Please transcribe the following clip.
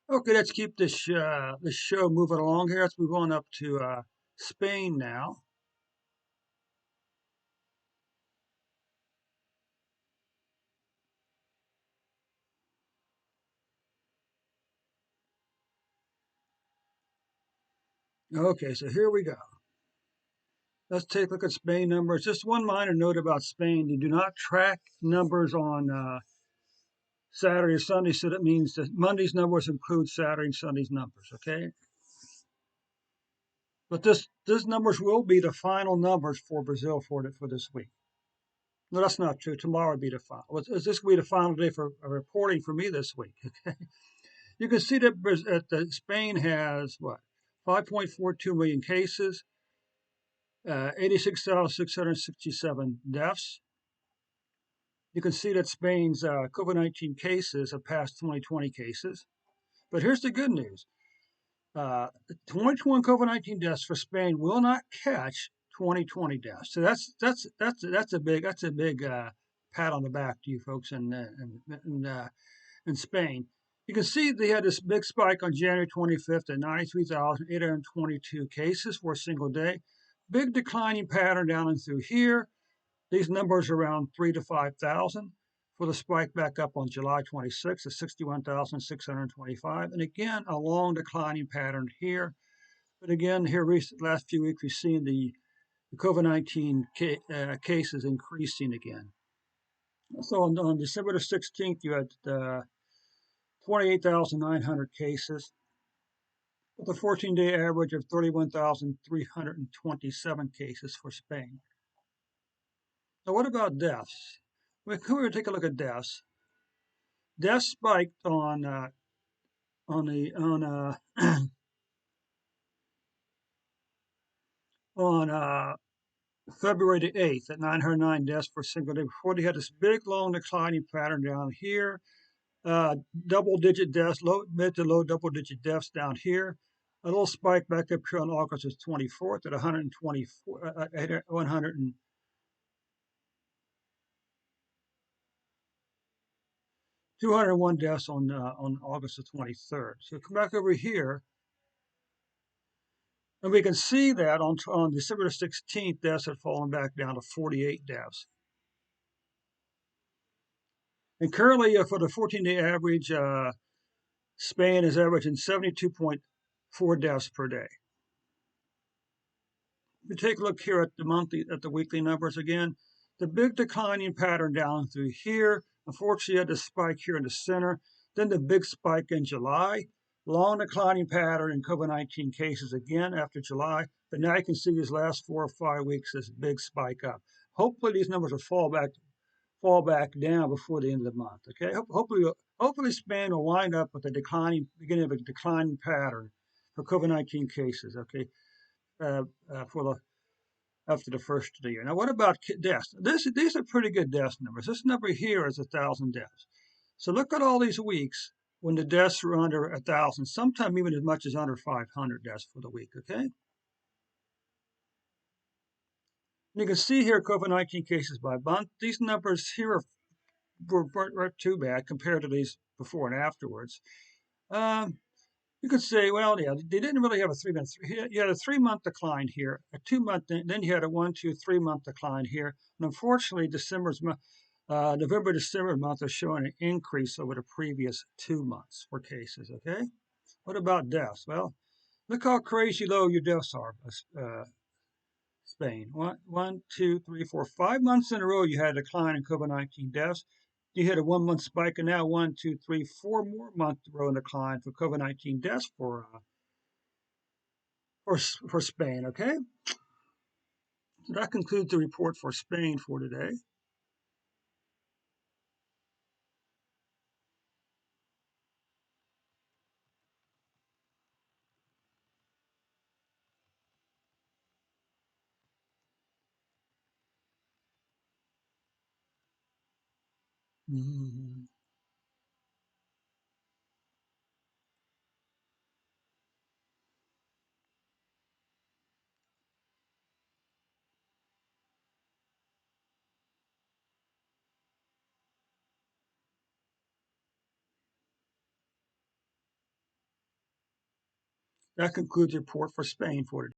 Okay, let's keep this show moving along here. Let's move on up to Spain now. Okay, so here we go. Let's take a look at Spain numbers. Just one minor note about Spain: you do not track numbers on Saturday or Sunday, so that means that Monday's numbers include Saturday and Sunday's numbers. Okay, but this numbers will be the final numbers for Brazil for this week. No, that's not true. Tomorrow will be the final. This will be the final day for reporting for me this week. Okay. You can see that Spain has what 5.42 million cases, 86,667 deaths. You can see that Spain's COVID-19 cases have passed 2020 cases. But here's the good news: 2021 COVID-19 deaths for Spain will not catch 2020 deaths. So that's a big pat on the back to you folks in Spain. You can see they had this big spike on January 25th at 93,822 cases for a single day. Big declining pattern down and through here. These numbers around 3 to 5,000 for the spike back up on July 26th at 61,625. And again, a long declining pattern here. But again, here last few weeks, we've seen the COVID-19 cases increasing again. So on December the 16th, you had 28,900 cases with a 14-day average of 31,327 cases for Spain. Now, what about deaths? We're going to take a look at deaths. Deaths spiked on the on February the 8th at 909 deaths per single day. Before they had this big long declining pattern down here, double-digit deaths, mid to low double-digit deaths down here. A little spike back up here on August 24th at 124, 100 and 201 deaths on August the 23rd. So come back over here, and we can see that on December the 16th, deaths had fallen back down to 48 deaths. And currently, for the 14-day average, Spain is averaging 72.4 deaths per day. If we take a look here at the weekly numbers again, the big declining pattern down through here. Unfortunately, you had the spike here in the center, then the big spike in July, long declining pattern in COVID-19 cases again after July. But now you can see these last 4 or 5 weeks, this big spike up. Hopefully, these numbers will fall back down before the end of the month. Okay, hopefully Spain will wind up with beginning of a declining pattern for COVID-19 cases. Okay, for the after the first of the year. Now, what about deaths? These are pretty good death numbers. This number here is 1,000 deaths. So look at all these weeks when the deaths are under 1,000, sometimes even as much as under 500 deaths for the week. Okay, and you can see here COVID-19 cases by month. These numbers here weren't too bad compared to these before and afterwards. Um, you could say, well, yeah, they didn't really have a 3 month. You had a 3 month decline here, a 2 month, then you had a 1, 2, 3 month decline here. And unfortunately, November, December month are showing an increase over the previous 2 months for cases. Okay, what about deaths? Well, look how crazy low your deaths are, Spain. 5 months in a row you had a decline in COVID-19 deaths. You had a 1 month spike, and now 4 more month row decline for COVID-19 deaths for Spain. Okay, so that concludes the report for Spain for today. Mhm. That concludes the report for Spain for today.